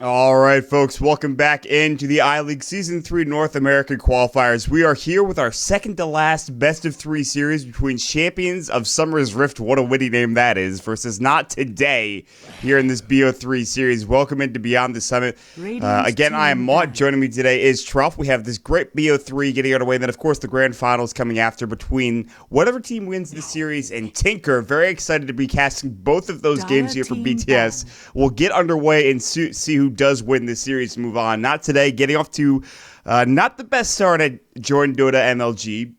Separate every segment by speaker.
Speaker 1: All right, folks, welcome back into the iLeague Season 3 North American Qualifiers. We are here with our second to last best of three series between Champions of Summer's Rift, what a witty name that is, versus Not Today here in this BO3 series. Welcome into Beyond the Summit. Again, I am Maut. Joining me today is Tralf. We have this great BO3 getting underway, and then, of course, the grand finals coming after between whatever team wins the series and Tinker. Very excited to be casting both of those games here for BTS. We'll get underway and see who does win this series and move on. Not today, getting off to not the best start at Jordan Dota MLG,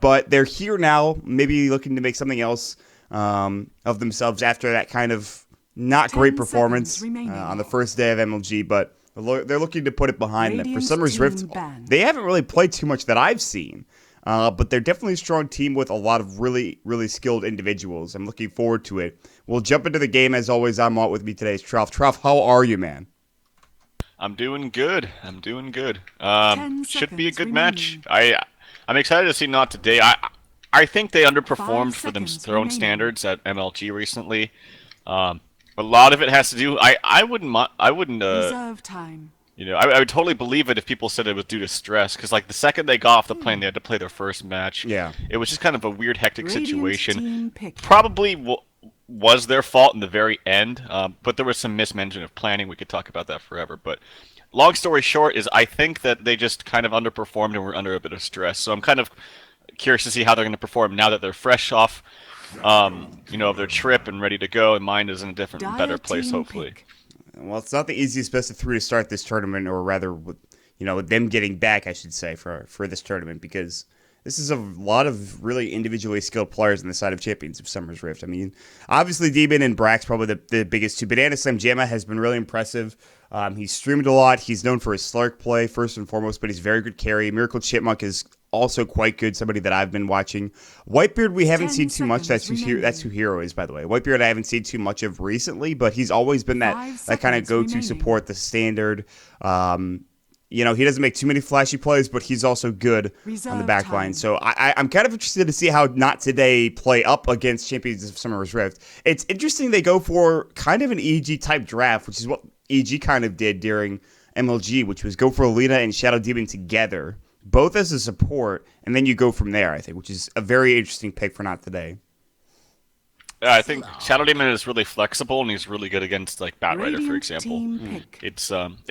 Speaker 1: but they're here now, maybe looking to make something else of themselves after that kind of not great performance on the first day of MLG, but they're looking to put it behind them. For Summer's Rift, they haven't really played too much that I've seen. But they're definitely a strong team with a lot of really, really skilled individuals. I'm looking forward to it. We'll jump into the game. As always, I'm out with me today is Tralf. Tralf, how are you, man?
Speaker 2: I'm doing good. Should be a good match. I'm excited to see Not Today. I think they underperformed for their own standards at MLG recently. A lot of it has to do. I wouldn't.
Speaker 3: Reserve time.
Speaker 2: I would totally believe it if people said it was due to stress, because like the second they got off the plane, they had to play their first match.
Speaker 1: Yeah.
Speaker 2: It was just kind of a weird, hectic situation.
Speaker 3: Pick.
Speaker 2: Probably was their fault in the very end, but there was some mismanagement of planning. We could talk about that forever. But long story short is I think that they just kind of underperformed and were under a bit of stress. So I'm kind of curious to see how they're going to perform now that they're fresh off, of their trip and ready to go, and mine is in a different, better place, hopefully.
Speaker 3: Pick.
Speaker 1: Well, it's not the easiest best of three to start this tournament, or rather, with them getting back, I should say, for this tournament, because this is a lot of really individually skilled players on the side of Champions of Summer's Rift. I mean, obviously, Demon and Brax probably the biggest two. Banana Slam Jamma has been really impressive. He's streamed a lot. He's known for his Slark play, first and foremost, but he's very good carry. Miracle Chipmunk is also quite good, somebody that I've been watching. Whitebeard, we haven't seen too much. That's who Hero is, by the way. Whitebeard, I haven't seen too much of recently, but he's always been that kind of go-to support, the standard. He doesn't make too many flashy plays, but he's also good on the back line. So I'm kind of interested to see how Not Today play up against Champions of Summer's Rift. It's interesting they go for kind of an EG-type draft, which is what EG kind of did during MLG, which was go for Alina and Shadow Demon together, both as a support, and then you go from there, I think, which is a very interesting pick for Not Today.
Speaker 2: Yeah, I think Shadow Demon is really flexible, and he's really good against like Batrider, for example. It's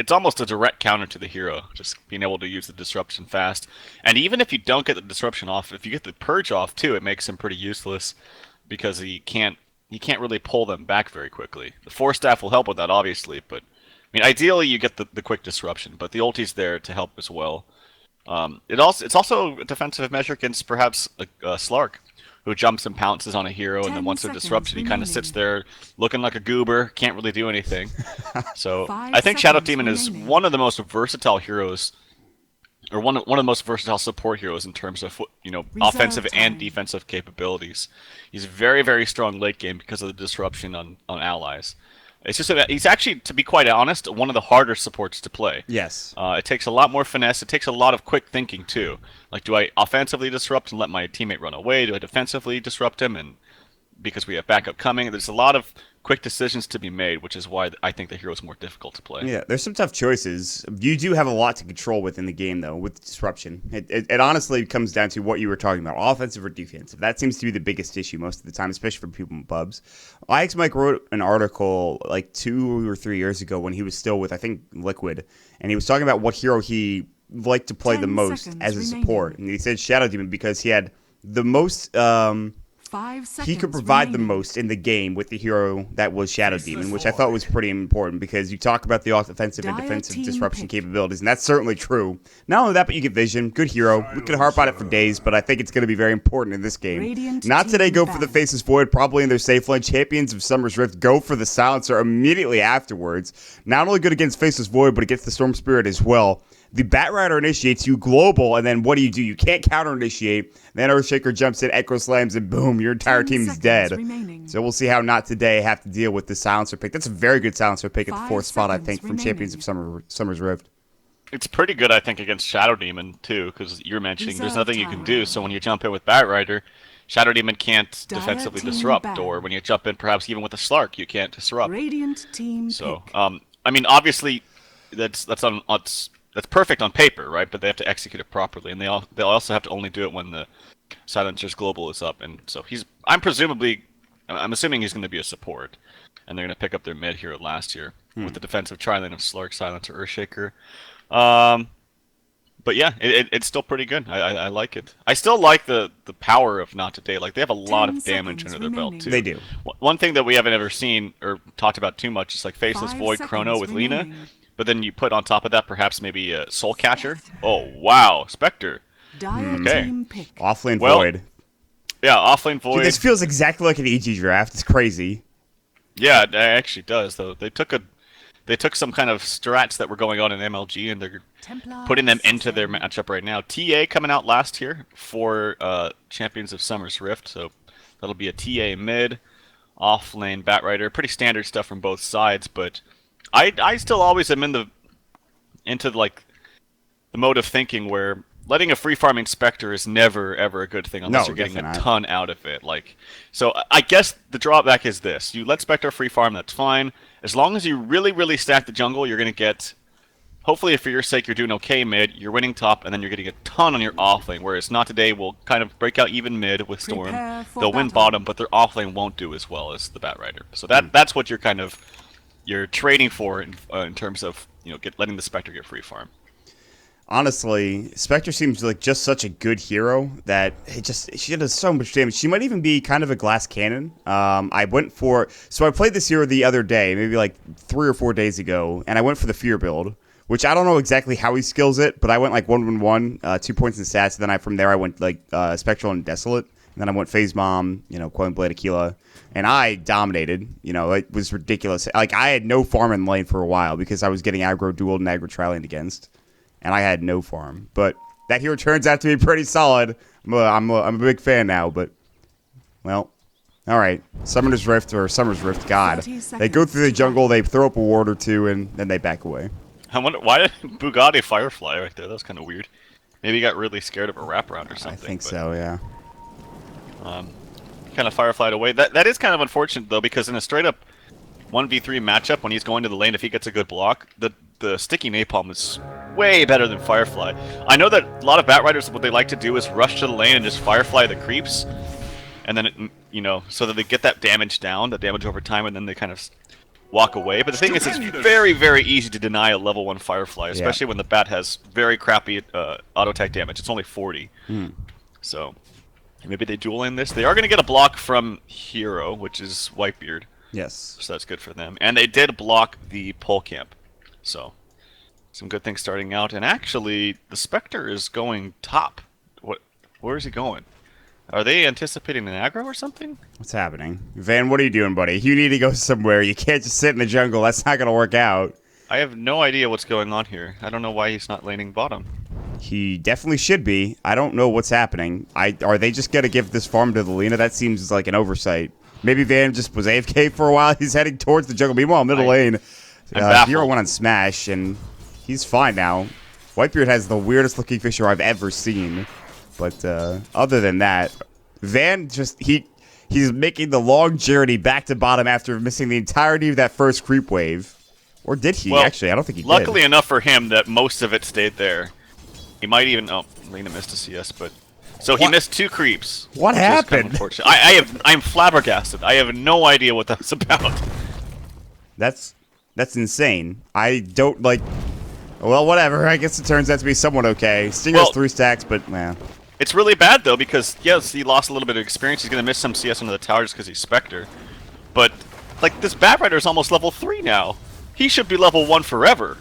Speaker 2: almost a direct counter to the hero, just being able to use the disruption fast. And even if you don't get the disruption off, if you get the purge off too, it makes him pretty useless because he can't really pull them back very quickly. The Force Staff will help with that, obviously, but I mean, ideally you get the quick disruption, but the ulti's there to help as well. It's also a defensive measure against perhaps a Slark, who jumps and pounces on a hero, and then once they're disrupted, he kind of sits there looking like a goober, can't really do anything. So I think Shadow Demon is one of the most versatile heroes, or one of the most versatile support heroes in terms of offensive and defensive capabilities. He's very, very strong late game because of the disruption on allies. It's just that he's actually, to be quite honest, one of the harder supports to play.
Speaker 1: Yes.
Speaker 2: It takes a lot more finesse. It takes a lot of quick thinking, too. Like, do I offensively disrupt and let my teammate run away? Do I defensively disrupt him and because we have backup coming? There's a lot of quick decisions to be made, which is why I think the hero is more difficult to play.
Speaker 1: Yeah, there's some tough choices. You do have a lot to control within the game, though, with disruption. It honestly comes down to what you were talking about, offensive or defensive. That seems to be the biggest issue most of the time, especially for people in pubs. IX Mike wrote an article like 2 or 3 years ago when he was still with, I think, Liquid, and he was talking about what hero he liked to play the most as a support. And he said Shadow Demon because he had the most... he could provide the most in the game with the hero that was Shadow Demon, which I thought was pretty important because you talk about the offensive and defensive disruption capabilities, and that's certainly true. Not only that, but you get vision. Good hero. We could harp on it for days, but I think it's going to be very important in this game. Not Today go for the Faceless Void, probably in their safe lane. Champions of Summer's Rift go for the Silencer immediately afterwards. Not only good against Faceless Void, but against the Storm Spirit as well. The Batrider initiates you global, and then what do? You can't counter-initiate. Then Earthshaker jumps in, Echo Slams, and boom, your entire team is dead. So we'll see how Not Today have to deal with the Silencer pick. That's a very good Silencer pick at the 4th spot, I think, from Champions of Summer's Rift.
Speaker 2: It's pretty good, I think, against Shadow Demon, too, because you're mentioning there's nothing you can do, so when you jump in with Batrider, Shadow Demon can't defensively disrupt, or when you jump in perhaps even with a Slark, you can't disrupt.
Speaker 3: Radiant team
Speaker 2: so, I mean, obviously, that's perfect on paper, right? But they have to execute it properly, and they'll also have to only do it when the Silencer's global is up. And so I'm assuming he's going to be a support, and they're going to pick up their mid hero last year with the defensive tri-lane of Slurk, Silencer, Earthshaker. But yeah, it's still pretty good. I like it. I still like the power of Not Today. Like, they have a lot of damage under their belt too.
Speaker 1: They do.
Speaker 2: One thing that we haven't ever seen or talked about too much is like Faceless Void Chrono with Lina. But then you put on top of that perhaps maybe a Soul Catcher. Oh wow, Spectre. Okay.
Speaker 1: Offlane Void.
Speaker 2: Yeah, Offlane Void.
Speaker 1: Dude, this feels exactly like an EG draft. It's crazy.
Speaker 2: Yeah, it actually does though. They took some kind of strats that were going on in MLG, and they're putting them into their matchup right now. TA coming out last year for Champions of Summer's Rift, so that'll be a TA mid, off-lane Batrider. Pretty standard stuff from both sides, but I still always am into like the mode of thinking where letting a free farming Spectre is never ever a good thing unless you're getting a ton out of it. Like, so I guess the drawback is this: you let Spectre free farm, that's fine. As long as you really, really stack the jungle, you're going to get, hopefully for your sake, you're doing okay mid, you're winning top, and then you're getting a ton on your offlane, whereas Not Today will kind of break out even mid with Storm. They'll win bottom, but their offlane won't do as well as the Batrider. So that's what you're trading for in terms of, letting the Spectre get free farm.
Speaker 1: Honestly, Spectre seems like just such a good hero that she does so much damage. She might even be kind of a glass cannon. I played this hero the other day, maybe like 3 or 4 days ago, and I went for the Fear build, which I don't know exactly how he skills it, but I went like 1-1-1, 2 points in stats, and then from there I went like Spectral and Desolate, and then I went Phase Bomb, Coin Blade Aquila, and I dominated. It was ridiculous. Like, I had no farm in lane for a while because I was getting aggro dueled and aggro tri-laned against. And I had no farm. But that hero turns out to be pretty solid. I'm a big fan now, but, well, all right. Summoner's Rift or Summer's Rift, God. They go through the jungle, they throw up a ward or two, and then they back away.
Speaker 2: I wonder, why did Bugatti Firefly right there? That was kind of weird. Maybe he got really scared of a wraparound or something.
Speaker 1: I think so, yeah.
Speaker 2: Kind of Fireflied away. That is kind of unfortunate, though, because in a straight-up 1v3 matchup, when he's going to the lane, if he gets a good block, the sticky napalm is way better than Firefly. I know that a lot of Batriders, what they like to do is rush to the lane and just Firefly the creeps, and then so that they get that damage down, that damage over time, and then they kind of walk away. But the thing is, it's very, very easy to deny a level 1 Firefly, especially when the bat has very crappy auto attack damage. It's only 40. So maybe they duel in this. They are going to get a block from Hero, which is Whitebeard.
Speaker 1: Yes.
Speaker 2: So that's good for them. And they did block the pole camp. So some good things starting out. And actually, the Spectre is going top. Where is he going? Are they anticipating an aggro or something?
Speaker 1: What's happening? Van, what are you doing, buddy? You need to go somewhere. You can't just sit in the jungle. That's not going to work out.
Speaker 2: I have no idea what's going on here. I don't know why he's not laning bottom.
Speaker 1: He definitely should be. I don't know what's happening. Are they just going to give this farm to the Lina? That seems like an oversight. Maybe Van just was AFK for a while. He's heading towards the jungle. Meanwhile, middle lane, Hero went on Smash, and he's fine now. Whitebeard has the weirdest looking fisher I've ever seen. But other than that, Van he's making the long journey back to bottom after missing the entirety of that first creep wave. Or did he? Well, actually, I don't think he did.
Speaker 2: Luckily enough for him that most of it stayed there. He might even... Oh, Lena missed a CS, but... So he missed 2 creeps.
Speaker 1: What happened?
Speaker 2: Kind of I'm flabbergasted. I have no idea what that's about.
Speaker 1: That's insane. I don't like... Well, whatever. I guess it turns out to be somewhat okay. Stinger's 3 stacks, but, man.
Speaker 2: It's really bad, though, because, yes, he lost a little bit of experience. He's going to miss some CS into the tower just because he's Spectre. But, like, this Batrider is almost level 3 now. He should be level 1 forever.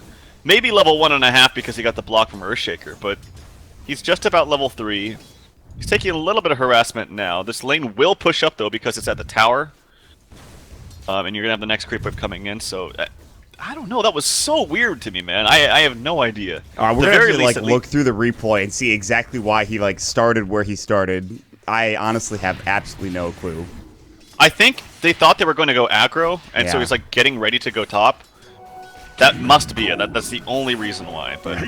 Speaker 2: Maybe level 1.5 because he got the block from Earthshaker, but he's just about level 3. He's taking a little bit of harassment now. This lane will push up, though, because it's at the tower. And you're going to have the next creep wave coming in, so... I don't know. That was so weird to me, man. I have no idea.
Speaker 1: We're going to look through the replay and see exactly why he started where he started. I honestly have absolutely no clue.
Speaker 2: I think they thought they were going to go aggro, and so he's getting ready to go top. That must be it. That's the only reason why. But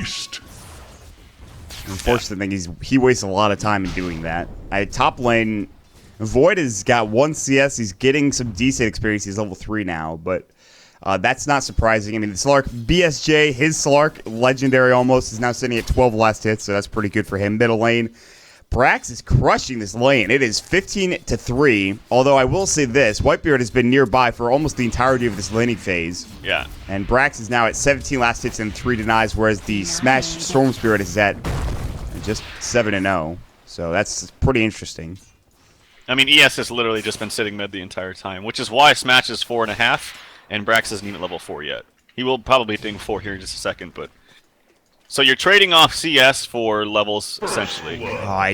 Speaker 1: unfortunate thing is he wastes a lot of time in doing that. Top lane, Void has got 1 CS. He's getting some decent experience. He's level 3 now, but That's not surprising. I mean, the Slark, BSJ, his Slark, legendary almost, is now sitting at 12 last hits, so that's pretty good for him. Middle lane, Brax is crushing this lane. It is 15-3, although I will say this, Whitebeard has been nearby for almost the entirety of this laning phase.
Speaker 2: Yeah.
Speaker 1: And Brax is now at 17 last hits and 3 denies, whereas the Smash Storm Spirit is at just 7-0. So that's pretty interesting.
Speaker 2: I mean, ES has literally just been sitting mid the entire time, which is why Smash is 4.5, and Brax isn't even at level 4 yet. He will probably ding 4 here in just a second, but... So you're trading off CS for levels, essentially.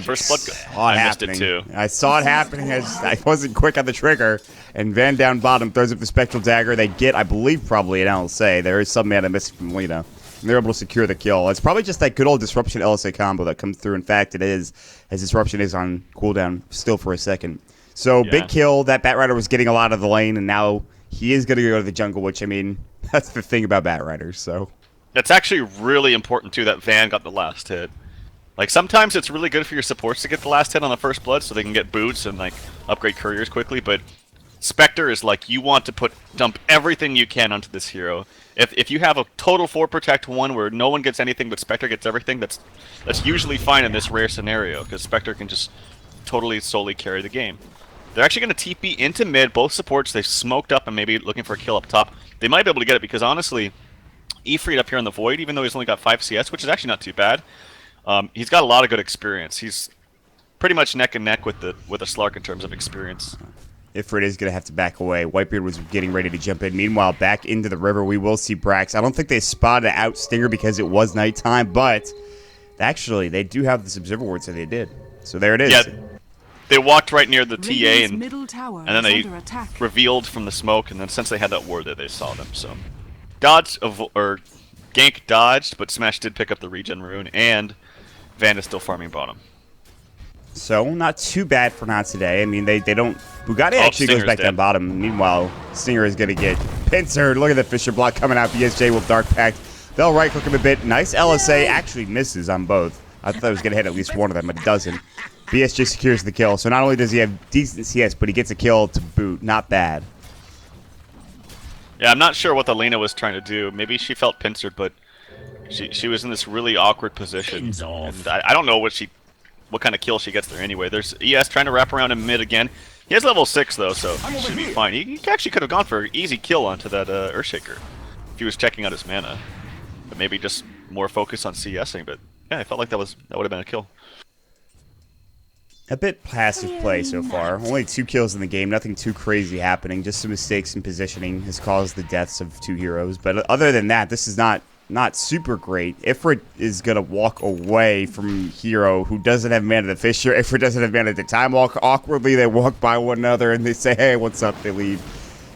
Speaker 2: First blood, I missed it too.
Speaker 1: I saw it happening as I wasn't quick on the trigger, and Van down bottom throws up the Spectral Dagger. They get, I believe, probably an LSA. There is some mana missing from Lina. And they're able to secure the kill. It's probably just that good old Disruption LSA combo that comes through. In fact, it is, as Disruption is on cooldown still for a second. So, big kill. That Batrider was getting a lot of the lane, and now he is going to go to the jungle, which, I mean, that's the thing about Batriders, so...
Speaker 2: That's actually really important, too, that Van got the last hit. Like, sometimes it's really good for your supports to get the last hit on the first blood so they can get boots and, like, upgrade couriers quickly, but Spectre is like, you want to dump everything you can onto this hero. If you have a total 4 protect 1 where no one gets anything but Spectre gets everything, that's usually fine in this rare scenario, because Spectre can just totally solely carry the game. They're actually going to TP into mid, both supports, they've smoked up and maybe looking for a kill up top. They might be able to get it because, honestly... Ifrit up here in the Void, even though he's only got 5 CS, which is actually not too bad. He's got a lot of good experience. He's pretty much neck and neck with a Slark in terms of experience.
Speaker 1: Ifrit is going to have to back away. Whitebeard was getting ready to jump in. Meanwhile, back into the river, we will see Brax. I don't think they spotted out Stinger because it was nighttime, but actually, they do have this Observer Ward, so they did. So there it is.
Speaker 2: Yeah, they walked right near the TA, and then they revealed from the smoke, and then since they had that ward there, they saw them, so... Gank dodged, but Smash did pick up the regen rune, and Van is still farming bottom.
Speaker 1: So, not too bad for not today. I mean, they don't... Bugatti actually goes back down bottom. Meanwhile, Stinger is going to get pincered. Look at the Fisher block coming out. BSJ with Dark Pact. They'll right-click him a bit. Nice LSA. Actually misses on both. I thought it was going to hit at least one of them, but it doesn't. BSJ secures the kill. So not only does he have decent CS, but he gets a kill to boot. Not bad.
Speaker 2: Yeah, I'm not sure what the Lina was trying to do. Maybe she felt pincered, but she was in this really awkward position. And I don't know what kind of kill she gets there anyway. There's ES trying to wrap around in mid again. He has level 6 though, so he should be fine. He actually could have gone for an easy kill onto that Earthshaker if he was checking out his mana. But maybe just more focus on CSing. But yeah, I felt like that would have been a kill.
Speaker 1: A bit passive play so far. Only 2 kills in the game. Nothing too crazy happening. Just some mistakes in positioning has caused the deaths of 2 heroes. But other than that, this is not super great. Ifrit is going to walk away from hero who doesn't have mana to Fisher. Ifrit doesn't have mana to Time Walk. Awkwardly, they walk by one another and they say, hey, what's up? They leave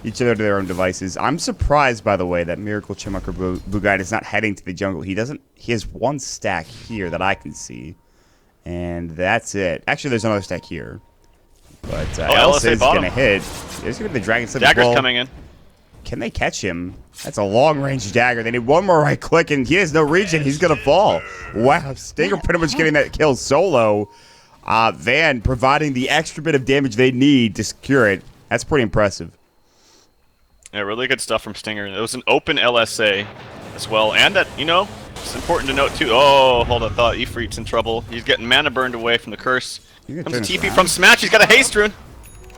Speaker 1: each other to their own devices. I'm surprised, by the way, that Miracle Chimuk or Bugatti is not heading to the jungle. He has 1 stack here that I can see. And that's it. Actually, there's another stack here. But LSA is going to hit. There's going to be the Dragon Slip.
Speaker 2: Dagger's coming in.
Speaker 1: Can they catch him? That's a long-range dagger. They need one more right click, and he has no regen. He's going to fall. Wow, Stinger pretty much getting that kill solo. Van providing the extra bit of damage they need to secure it. That's pretty impressive.
Speaker 2: Yeah, really good stuff from Stinger. It was an open LSA as well. And that, it's important to note, too. Oh, hold on. I thought Ifrit's in trouble. He's getting mana burned away from the curse. Comes a TP from Smash. He's got a haste rune.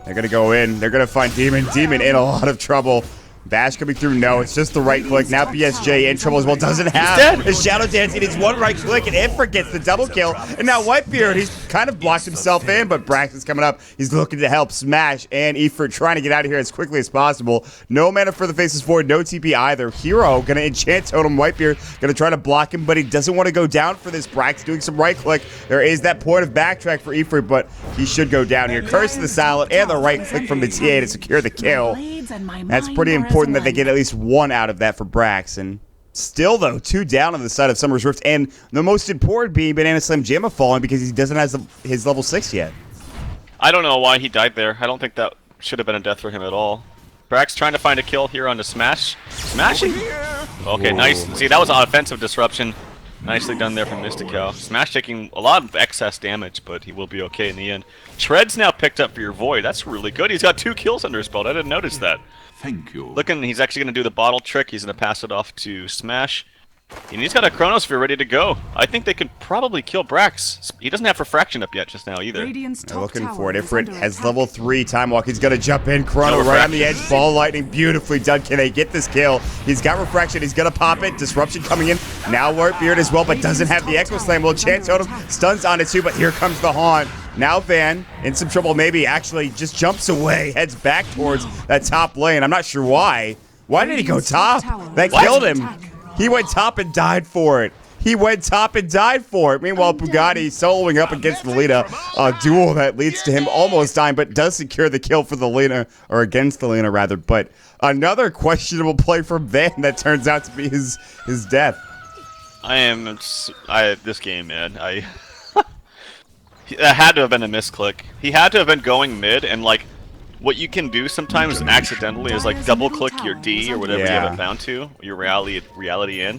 Speaker 1: They're going to go in. They're going to find Demon. Demon in a lot of trouble. Bash coming through. No, it's just the right click. Now BSJ in trouble as well. Doesn't have his Shadow Dance. It is 1 right click, and Ifrit gets the double kill. And now Whitebeard, he's kind of blocked himself in, but Braxton's coming up. He's looking to help Smash and Ifrit trying to get out of here as quickly as possible. No mana for the Faceless Void. No TP either. Hero going to enchant Totem. Whitebeard going to try to block him, but he doesn't want to go down for this. Brax doing some right click. There is that point of backtrack for Ifrit, but he should go down here. Curse of the Silent and the right click from the TA to secure the kill. That's pretty important that they get at least 1 out of that for Brax. And still, though, 2 down on the side of Summer's Rift. And the most important being Banana Slam Jamma falling because he doesn't have his level 6 yet.
Speaker 2: I don't know why he died there. I don't think that should have been a death for him at all. Brax trying to find a kill here on the Smash. Smashing? Okay, nice. See, that was an offensive disruption. Nicely done there from Mystical. Smash taking a lot of excess damage, but he will be okay in the end. Tread's now picked up for your Void. That's really good. He's got 2 kills under his belt. I didn't notice that.
Speaker 3: Thank you.
Speaker 2: Looking, he's actually going to do the bottle trick. He's going to pass it off to Smash. And he's got a Chronosphere ready to go. I think they could probably kill Brax. He doesn't have Refraction up yet just now either.
Speaker 1: They're looking for it. Ifrit has level 3 Time Walk. He's going to jump in. Chrono right on the edge. Ball Lightning beautifully done. Can they get this kill? He's got Refraction. He's going to pop it. Disruption coming in. Now Wartbeard as well, but doesn't have the Echo Slam. Will Chance Totem stuns on it too, but here comes the Haunt. Now Van, in some trouble, maybe actually just jumps away, heads back towards that top lane. I'm not sure why. Why did he go top? That killed him. He went top and died for it. Meanwhile, Bugatti soloing up against the Lina. A duel that leads to him almost dying, but does secure the kill for the Lina, or against the Lina, rather. But another questionable play from Van that turns out to be his death.
Speaker 2: This game, man, that had to have been a misclick. He had to have been going mid, and like, what you can do sometimes accidentally is like double click your D or whatever you have it bound to, your reality in,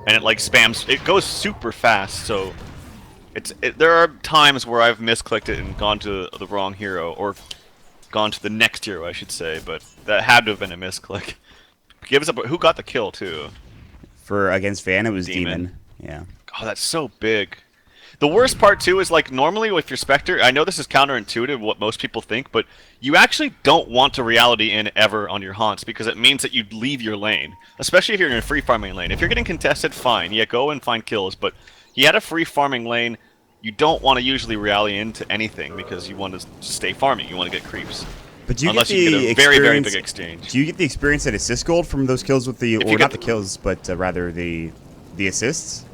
Speaker 2: and it like spams. It goes super fast, so there are times where I've misclicked it and gone to the wrong hero, or gone to the next hero, I should say. But that had to have been a misclick. Give us up. Who got the kill too?
Speaker 1: For against Van, it was Demon. Yeah.
Speaker 2: Oh, that's so big. The worst part, too, is, like, normally with your Spectre, I know this is counterintuitive, what most people think, but you actually don't want to reality in ever on your haunts, because it means that you leave your lane. Especially if you're in a free farming lane. If you're getting contested, fine. Yeah, go and find kills, but you had a free farming lane, you don't want to usually rally into anything, because you want to stay farming, you want to get creeps.
Speaker 1: But do you
Speaker 2: Unless
Speaker 1: get the
Speaker 2: you get a very, very big exchange.
Speaker 1: Do you get the experience at assist gold from those kills with the, or not the kills, but rather the assists?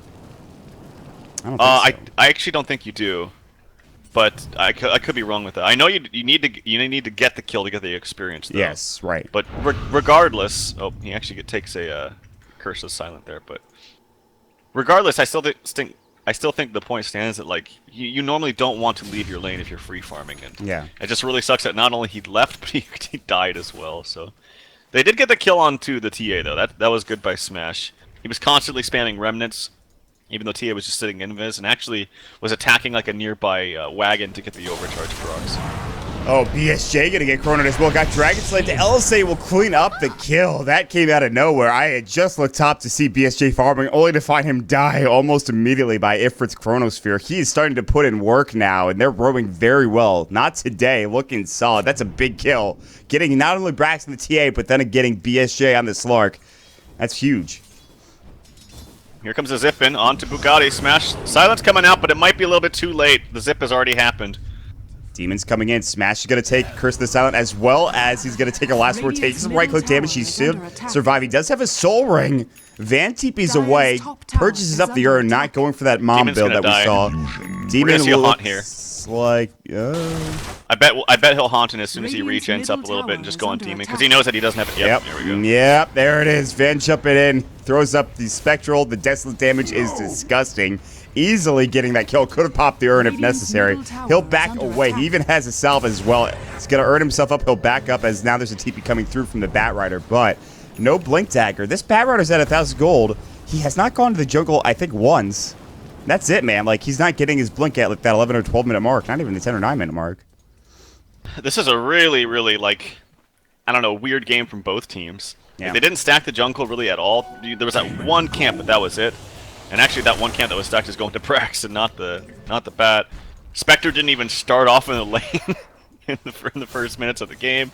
Speaker 1: I don't think so.
Speaker 2: I actually don't think you do, but I could be wrong with that. I know you need to get the kill to get the experience, though.
Speaker 1: Yes, right.
Speaker 2: But regardless, oh, he actually takes a curse of silent there. But regardless, I still think the point stands that like you normally don't want to leave your lane if you're free farming, and it just really sucks that not only he left, but he died as well. So they did get the kill onto the TA though. That was good by Smash. He was constantly spamming remnants, even though TA was just sitting invis, and actually was attacking like a nearby wagon to get the overcharge procs.
Speaker 1: Oh, BSJ gonna get Chrono as well. Got Dragon Slate. The LSA will clean up the kill. That came out of nowhere. I had just looked top to see BSJ farming, only to find him die almost immediately by Ifrit's Chronosphere. He is starting to put in work now, and they're roaming very well. Not today, looking solid. That's a big kill. Getting not only Braxton the TA, but then getting BSJ on the Slark. That's huge.
Speaker 2: Here comes the zip in onto Bugatti. Smash. Silence coming out, but it might be a little bit too late. The zip has already happened.
Speaker 1: Demon's coming in. Smash is going to take Curse of the Silent, as well as he's going to take a last word. Take some right-click damage. He should survive. He does have a Soul Ring. Van TP's away. Purchases up the urn, not going for that mom build that we saw. Demon looks like...
Speaker 2: I bet he'll haunt in as soon as he regents up a little bit and just go on Demon, because he knows that he doesn't have it. Yep, there we go.
Speaker 1: Yep, there it is. Van jumping in. Throws up the Spectral. The Desolate damage is disgusting. Easily getting that kill. Could have popped the urn if necessary. He'll back away. He even has a salve as well. He's going to earn himself up. He'll back up as now there's a TP coming through from the Bat Rider, but no Blink Dagger. This Bat Rider's at 1,000 gold. He has not gone to the jungle, I think, once. That's it, man. Like, he's not getting his Blink at like that 11 or 12 minute mark. Not even the 10 or 9 minute mark.
Speaker 2: This is a really, really, like, I don't know, weird game from both teams.
Speaker 1: Yeah.
Speaker 2: Like, they didn't stack the jungle really at all. There was that one camp, but that was it. And actually, that one camp that was stacked is going to Brax and not the Bat. Spectre didn't even start off in the lane in the first minutes of the game.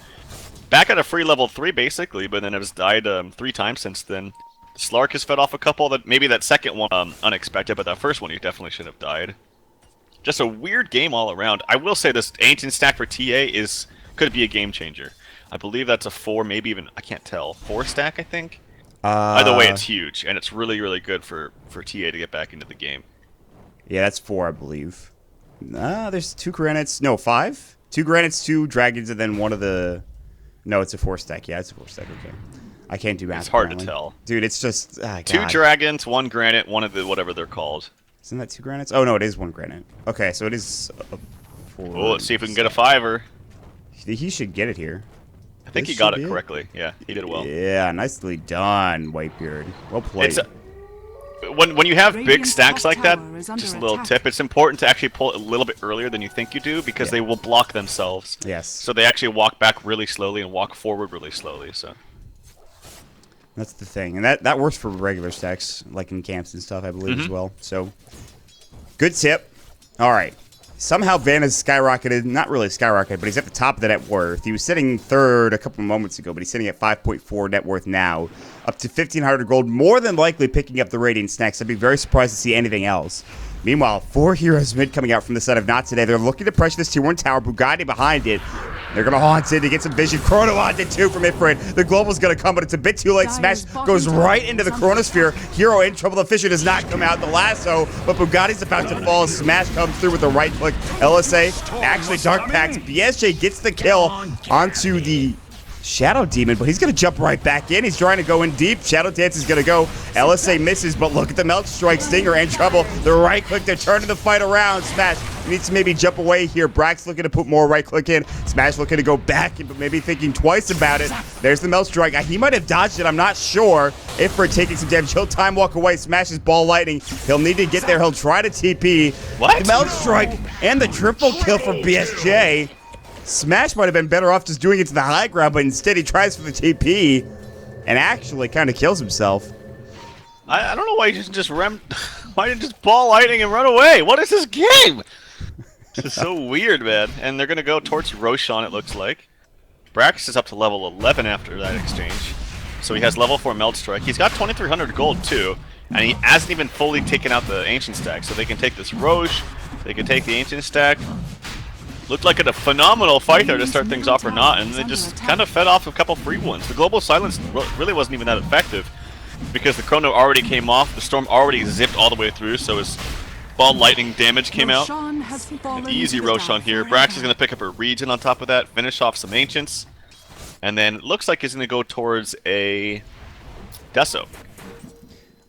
Speaker 2: Back at a free level 3, basically, but then it has died 3 times since then. Slark has fed off a couple. Maybe that second one unexpected, but that first one he definitely should have died. Just a weird game all around. I will say this Ancient stack for TA could be a game changer. I believe that's a 4, maybe even, I can't tell, 4 stack, I think? Either way, it's huge, and it's really, really good for TA to get back into the game.
Speaker 1: Yeah, that's 4, I believe. There's 2 granites. No, 5? 2 granites, 2 dragons, and then one of the... No, it's a 4 stack. Yeah, it's a 4 stack. Okay. I can't do math.
Speaker 2: It's hard
Speaker 1: apparently.
Speaker 2: to tell.
Speaker 1: Dude, it's just...
Speaker 2: 2 dragons, 1 granite, one of the whatever they're called.
Speaker 1: Isn't that 2 granites? Oh, no, it is 1 granite. Okay, so it is a 4.
Speaker 2: Oh, let's see if we can get a 5er.
Speaker 1: He should get it here.
Speaker 2: I think he got it correctly. Yeah, he did well.
Speaker 1: Yeah, nicely done, Whitebeard. Well played.
Speaker 2: when you have big
Speaker 3: Radiant's
Speaker 2: stacks
Speaker 3: top
Speaker 2: like that,
Speaker 3: tower is under
Speaker 2: just a little
Speaker 3: attack.
Speaker 2: tip, it's important to actually pull it a little bit earlier than you think you do, because they will block themselves.
Speaker 1: Yes.
Speaker 2: So they actually walk back really slowly and walk forward really slowly, so.
Speaker 1: That's the thing. And that works for regular stacks, like in camps and stuff, I believe, as well. So, good tip. All right. Somehow Van has skyrocketed, not really skyrocketed, but he's at the top of the net worth. He was sitting third a couple of moments ago, but he's sitting at 5.4 net worth now, up to 1,500 gold, more than likely picking up the Radiance next. I'd be very surprised to see anything else. Meanwhile, 4 heroes mid coming out from the side of Not Today. They're looking to pressure this tier 1 tower. Bugatti behind it. They're going to haunt it to get some vision. Chrono on it too from Ifrit. The Global's going to come, but it's a bit too late. Smash goes right into the Chronosphere. Hero in trouble. The Fisher does not come out. The lasso, but Bugatti's about to fall. Smash comes through with the right click. LSA actually Dark Packs. BSJ gets the kill onto the Shadow Demon, but he's going to jump right back in. He's trying to go in deep. Shadow Dance is going to go. LSA misses, but look at the Melt Strike. Stinger in trouble. The right click, they're turning the fight around. Smash needs to maybe jump away here. Brax looking to put more right click in. Smash looking to go back in, but maybe thinking twice about it. There's the Melt Strike. He might have dodged it. I'm not sure. If for taking some damage, he'll time walk away. Smashes Ball Lightning. He'll need to get there. He'll try to TP.
Speaker 2: What?
Speaker 1: The Melt Strike and the triple kill for BSJ. Smash might have been better off just doing it to the high ground, but instead he tries for the TP and actually kind of kills himself.
Speaker 2: I don't know why he just why didn't just Ball Lightning and run away? What is this game? This is so weird, man. And they're gonna go towards Roshan, it looks like. Brax is up to level 11 after that exchange, so he has level 4 Melt Strike. He's got 2,300 gold too, and he hasn't even fully taken out the Ancient stack. So they can take this Roche, they can take the Ancient stack. Looked like a phenomenal fight there to start things off or not, and they just kind of fed off a couple free ones. The Global Silence really wasn't even that effective because the Chrono already came off, the Storm already zipped all the way through, so his Ball Lightning damage came out. An easy Roshan here. Brax is going to pick up a Regen on top of that, finish off some Ancients, and then it looks like he's going to go towards a Deso.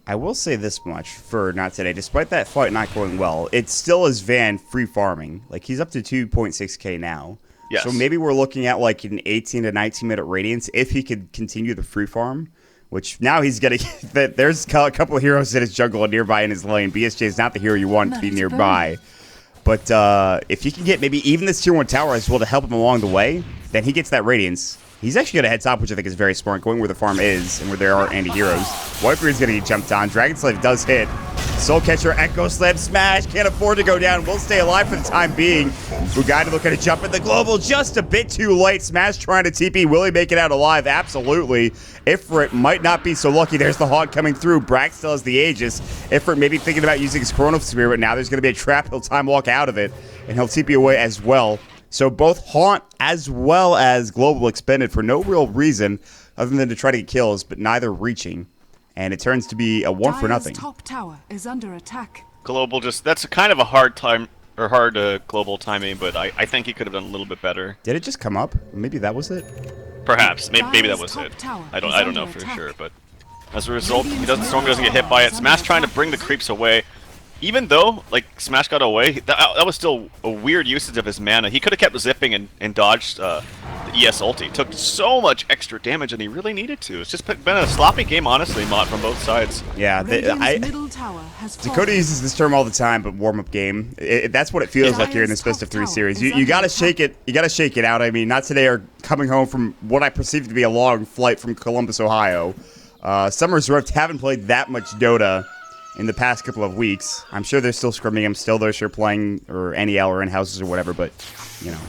Speaker 1: I will say this much for Not Today. Despite that fight not going well, it still is Van free farming. Like, he's up to 2.6k now.
Speaker 2: Yes.
Speaker 1: So maybe we're looking at like an 18 to 19 minute Radiance if he could continue the free farm, which now he's getting. There's a couple of heroes in his jungle and nearby in his lane. BSJ is not the hero you want to be nearby. But if he can get maybe even this tier 1 tower as well to help him along the way, then he gets that Radiance. He's actually going to head top, which I think is very smart, going where the farm is and where there aren't any heroes. Whitebeard's going to get jumped on. Dragon Slave does hit. Soul Catcher, Echo Slam, Smash. Can't afford to go down. Will stay alive for the time being. Bugatti looking to jump at the Global. Just a bit too late. Smash trying to TP. Will he make it out alive? Absolutely. Ifrit might not be so lucky. There's the Haunt coming through. Brax still has the Aegis. Ifrit maybe thinking about using his Chronosphere, but now there's going to be a trap. He'll time walk out of it, and he'll TP away as well. So both Haunt as well as Global expended for no real reason other than to try to get kills, but neither reaching. And it turns to be a 1-for-0.
Speaker 3: Top tower is under attack.
Speaker 2: Global that's a kind of a hard Global timing, but I think he could have done a little bit better.
Speaker 1: Did it just come up? Maybe that was it?
Speaker 2: Perhaps. Maybe that was it. I don't know for sure, but as a result, Storm doesn't get hit by it. Smash trying to bring the creeps away. Even though, like, Smash got away, that was still a weird usage of his mana. He could have kept zipping and dodged the ES ulti. Took so much extra damage, and he really needed to. It's just been a sloppy game, honestly, Maut, from both sides.
Speaker 1: Yeah, Dakota uses this term all the time, but warm-up game. That's what it feels like here in this best-of-3 series. You gotta shake it. You gotta shake it out. I mean, Not Today are coming home from what I perceive to be a long flight from Columbus, Ohio. Summer's Rift haven't played that much Dota in the past couple of weeks. I'm sure they're still scrimming. I'm still there, sure, playing or NEL or in houses or whatever, but, you know,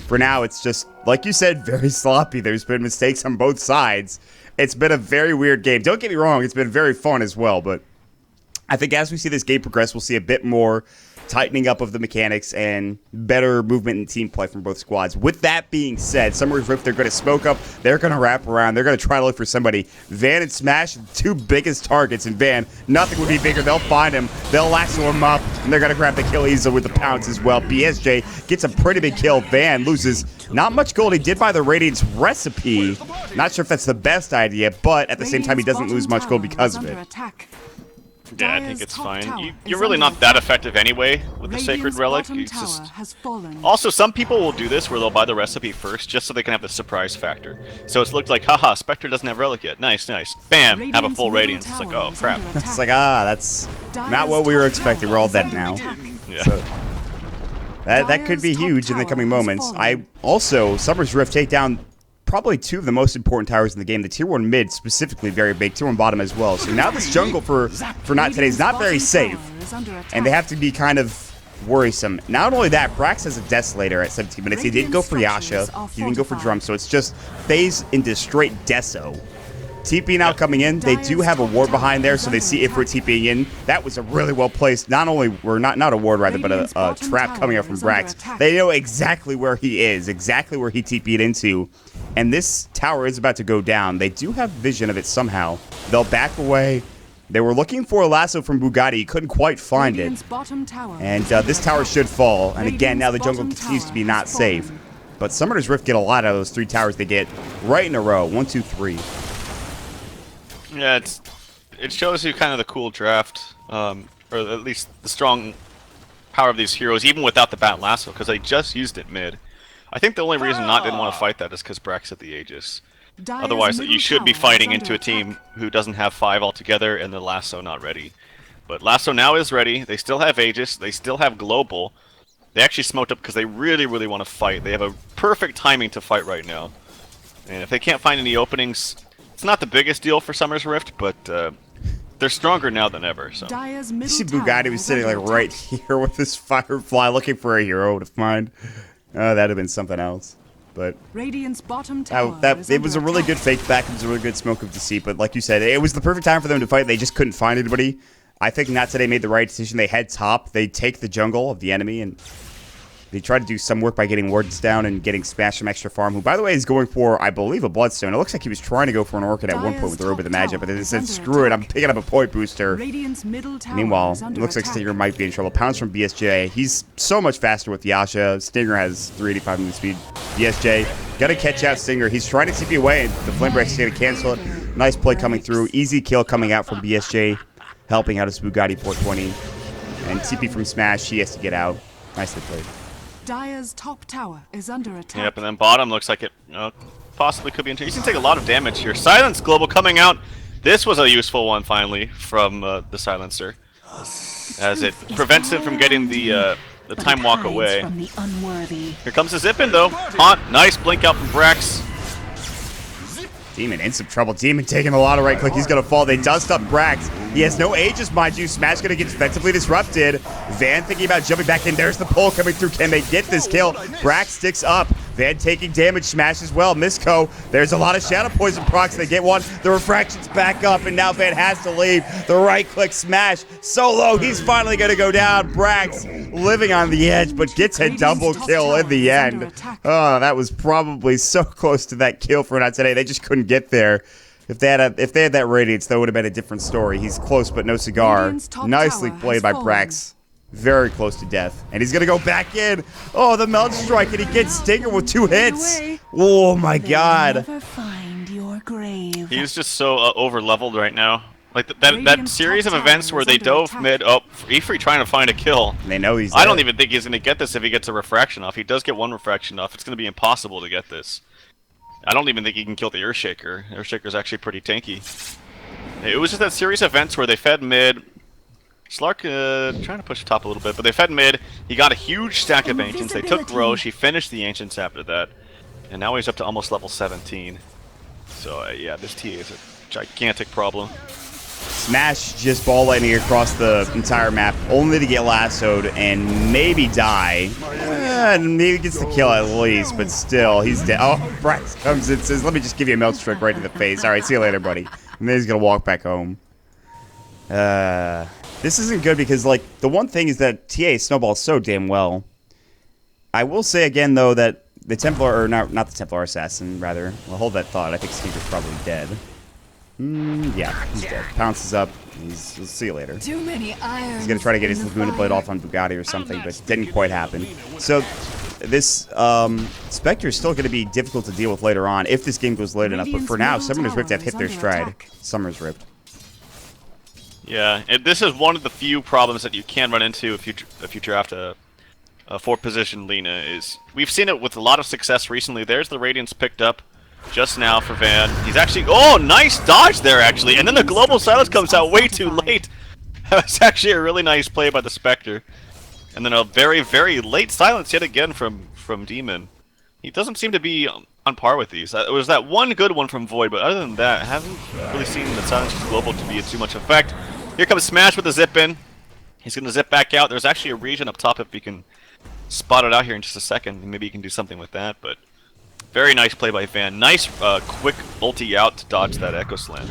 Speaker 1: for now, it's just, like you said, very sloppy. There's been mistakes on both sides. It's been a very weird game. Don't get me wrong, it's been very fun as well, but I think as we see this game progress, we'll see a bit more tightening up of the mechanics and better movement and team play from both squads. With that being said, Summer's Rift, they're going to smoke up, they're going to wrap around, they're going to try to look for somebody. Van and Smash, the two biggest targets, and Van, nothing would be bigger. They'll find him, they'll lasso him up, and they're going to grab the kill easily with the pounce as well. BSJ gets a pretty big kill. Van loses not much gold. He did buy the Radiance recipe. Not sure if that's the best idea, but at the same time, he doesn't lose much gold because of it.
Speaker 2: Yeah, I think it's fine. You're really not that effective anyway with the Sacred Relic. It's just... Also, some people will do this where they'll buy the recipe first just so they can have the surprise factor. So it's looked like, haha, Spectre doesn't have Relic yet. Nice, nice. Bam! Have a full Radiance. It's like, oh, crap.
Speaker 1: It's like, that's not what we were expecting. We're all dead now.
Speaker 2: Yeah.
Speaker 1: So, that could be huge in the coming moments. Summer's Rift take down probably two of the most important towers in the game. The tier 1 mid, specifically, very big. Tier 1 bottom as well. So now this jungle for Not Today is not very safe. And they have to be kind of worrisome. Not only that, Brax has a Desolator at 17 minutes. He didn't go for Yasha. He didn't go for Drum. So it's just phase into straight Deso. TP now coming in. They do have a ward behind there, so they see if we're TPing in. That was a really well placed. Not only we're not a ward rather, but a trap coming up from Brax. They know exactly where he is, exactly where he TP'd into, and this tower is about to go down. They do have vision of it somehow. They'll back away. They were looking for a lasso from Bugatti. He couldn't quite find it, and this tower should fall. And again, now the jungle continues to be not safe. But Summoner's Rift get a lot out of those 3 towers they get right in a row. 1, 2, 3.
Speaker 2: Yeah, it shows you kind of the cool draft, or at least the strong power of these heroes, even without the Bat Lasso, because they just used it mid. I think the only reason Not didn't want to fight that is because Brax had the Aegis. Otherwise, you should be fighting into a team who doesn't have 5 altogether and the Lasso not ready. But Lasso now is ready. They still have Aegis. They still have Global. They actually smoked up because they really, really want to fight. They have a perfect timing to fight right now. And if they can't find any openings... It's not the biggest deal for Summer's Rift, but they're stronger now than ever. So.
Speaker 1: You see Bugatti was sitting like right here with this Firefly looking for a hero to find. That'd have been something else. But it was a really good fake back. It was a really good smoke of deceit. But like you said, it was the perfect time for them to fight. They just couldn't find anybody. I think Not Today made the right decision. They head top. They take the jungle of the enemy and they try to do some work by getting wardens down and getting Smash from extra farm, who, by the way, is going for, I believe, a Bloodstone. It looks like he was trying to go for an Orchid at one point with the Robe of the Magic, but then he said, screw it, I'm picking up a point booster. Meanwhile, it looks like Stinger might be in trouble. Pounds from BSJ. He's so much faster with Yasha. Stinger has 385 movement speed. BSJ, gotta catch out Stinger. He's trying to TP away, and the Flame Break's gonna cancel it. Nice play coming through. Easy kill coming out from BSJ, helping out his Bugatti 420. And TP from Smash, he has to get out. Nicely played.
Speaker 3: Dire's top tower is under attack.
Speaker 2: Yep, and then bottom looks like it possibly could be into. You can take a lot of damage here. Silence Global coming out. This was a useful one finally from the Silencer, as it prevents him from getting the time walk away. Here comes the zip in though. Haunt, nice blink out from Brax.
Speaker 1: Demon in some trouble. Demon taking a lot of right click. He's going to fall. They dust up Brax. He has no Aegis, mind you. Smash going to get defensively disrupted. Van thinking about jumping back in. There's the pull coming through. Can they get this kill? Brax sticks up. Van taking damage. Smash as well. Misco. There's a lot of Shadow Poison procs. They get one. The Refraction's back up, and now Van has to leave. The right click Smash. So low. He's finally going to go down. Brax living on the edge, but gets a double kill in the end. Oh, that was probably so close to that kill for Not Today. They just couldn't get there. If they had that Radiance, that would have been a different story. He's close, but no cigar. Nicely played by Brax. Very close to death. And he's going to go back in. Oh, the Melt Strike, and he gets Stinger with 2 hits. Oh, my God.
Speaker 2: He's just so over-leveled right now. Like, that series of events where they dove mid... Oh, Ifri trying to find a kill.
Speaker 1: They know he's dead.
Speaker 2: I don't even think he's going to get this if he gets a Refraction off. He does get 1 Refraction off. It's going to be impossible to get this. I don't even think he can kill the Earthshaker. Earthshaker's actually pretty tanky. It was just that series of events where they fed mid. Slark trying to push the top a little bit, but they fed mid. He got a huge stack of Ancients. They took Roche. He finished the Ancients after that. And now he's up to almost level 17. So, yeah, this TA is a gigantic problem.
Speaker 1: Smash just ball lightning across the entire map, only to get lassoed and maybe die. And maybe gets the kill at least, but still, he's dead. Oh, Brax comes in and says, let me just give you a Melt Strike right in the face. All right, see you later, buddy. And then he's going to walk back home. This isn't good because, like, the one thing is that TA snowballs so damn well. I will say again, though, that the Templar, or not the Templar Assassin, rather. Well, hold that thought. I think Sneaker's probably dead. Yeah, he's dead. Pounces up. We'll see you later.
Speaker 3: Too many irons.
Speaker 1: He's going to try to get his Laguna Blade off on Bugatti or something, but it didn't quite happen. So this Spectre is still going to be difficult to deal with later on if this game goes late enough. But for now, Summoner's Rift have hit their stride. Summer's Rift.
Speaker 2: Yeah, and this is one of the few problems that you can run into if you draft a 4-position Lina. Is we've seen it with a lot of success recently. There's the Radiance picked up just now for Van. He's actually nice dodge there actually, and then the Global Silence comes out way too late. That's actually a really nice play by the Spectre, and then a very very late silence yet again from Demon. He doesn't seem to be on par with these. It was that one good one from Void, but other than that, I haven't really seen the Silence Global to be of too much effect. Here comes Smash with the zip in. He's going to zip back out. There's actually a region up top if you can spot it out here in just a second. Maybe you can do something with that, but very nice play by Van. Nice quick ulti out to dodge that Echo Slam.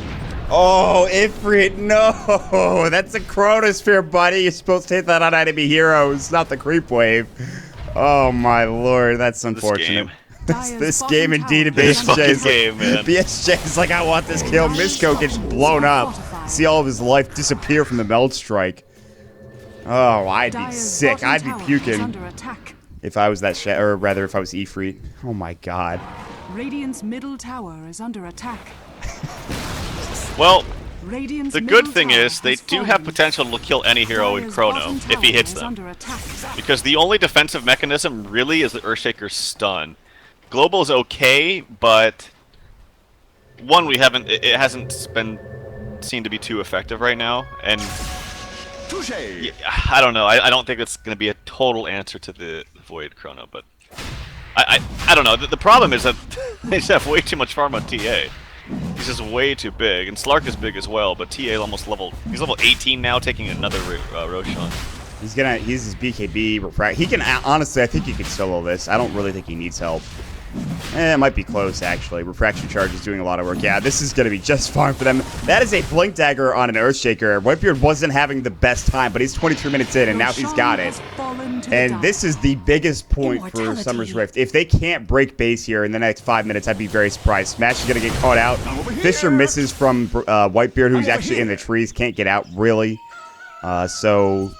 Speaker 1: Oh, Ifrit, no! That's a Chronosphere, buddy. You're supposed to hit that on enemy heroes, not the creep wave. Oh my lord, that's unfortunate. This game indeed, BSJ is like, I want this kill. Misko gets blown up. See all of his life disappear from the Meld Strike. Oh, I'd be sick. I'd be puking if I was that or rather if I was Ifrit. Oh my god.
Speaker 3: Radiant's middle tower is under attack.
Speaker 2: Well, the good thing is they do have potential to kill any hero in Chrono if he hits them. Because the only defensive mechanism really is the Earthshaker's stun. Global is okay, but one, it hasn't been seen to be too effective right now, and yeah, I don't know. I don't think it's going to be a total answer to the Void Chrono, but I don't know. The problem is that they just have way too much farm on TA. He's just way too big, and Slark is big as well, but TA almost he's level 18 now, taking another Roshan. He's
Speaker 1: his BKB refract. He can honestly, I think he can solo this. I don't really think he needs help. It might be close, actually. Refraction Charge is doing a lot of work. Yeah, this is going to be just fine for them. That is a Blink Dagger on an Earthshaker. Whitebeard wasn't having the best time, but he's 23 minutes in, and now he's got it. And this is the biggest point for Summer's Rift. If they can't break base here in the next 5 minutes, I'd be very surprised. Smash is going to get caught out. Fisher misses from Whitebeard, who's actually in the trees. Can't get out, really. So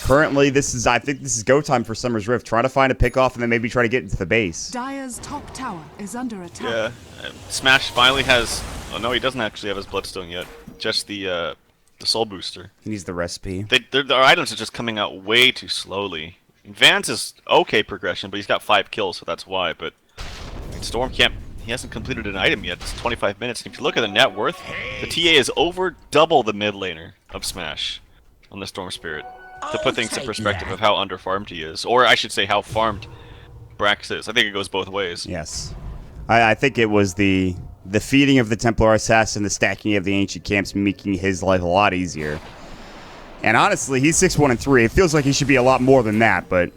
Speaker 1: currently, I think this is go time for Summer's Rift. Try to find a pickoff and then maybe try to get into the base.
Speaker 3: Dire's top tower is under attack.
Speaker 2: Yeah, Smash finally has. Oh no, he doesn't actually have his Bloodstone yet. Just the Soul Booster.
Speaker 1: He needs the recipe.
Speaker 2: Their items are just coming out way too slowly. Vance is okay progression, but he's got 5 kills, so that's why. But Storm can't. He hasn't completed an item yet. It's 25 minutes. If you look at the net worth, the TA is over double the mid laner of Smash on the Storm Spirit. To put things in perspective of how underfarmed he is, or I should say how farmed Brax is. I think it goes both ways.
Speaker 1: Yes. I think it was the feeding of the Templar Assassin, the stacking of the Ancient Camps, making his life a lot easier. And honestly, he's 6-1-3. It feels like he should be a lot more than that, but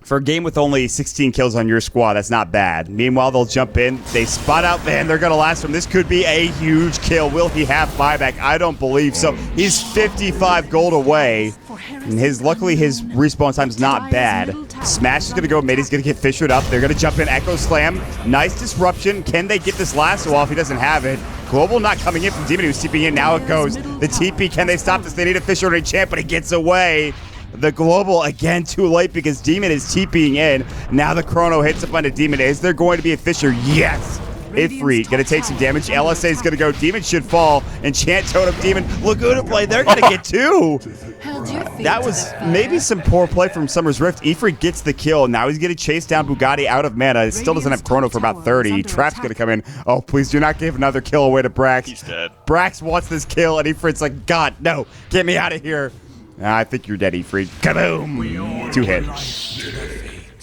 Speaker 1: for a game with only 16 kills on your squad, that's not bad. Meanwhile, they'll jump in. They spot out Van. They're going to last him. This could be a huge kill. Will he have buyback? I don't believe so. He's 55 gold away. And luckily, his respawn time's not bad. Smash is going to go mid. He's going to get Fishered up. They're going to jump in. Echo Slam. Nice disruption. Can they get this lasso off? He doesn't have it. Global not coming in from Demon, who's TPing in. Now it goes. The TP. Can they stop this? They need a Fisher and a champ, but he gets away. The Global, again, too late because Demon is TPing in. Now the Chrono hits up on a Demon. Is there going to be a Fisher? Yes! Ifrit going to take some damage. LSA is going to go. Demon should fall. Enchant Totem Demon. Laguna play. They're going to get 2. That was maybe some poor play from Summer's Rift. Ifrit gets the kill. Now he's going to chase down Bugatti out of mana. It still doesn't have Chrono for about 30. Trap's going to come in. Oh, please do not give another kill away to Brax.
Speaker 2: He's dead.
Speaker 1: Brax wants this kill, and Ifrit's like, God, no. Get me out of here. I think you're dead, Ifrit. Kaboom! 2 hit.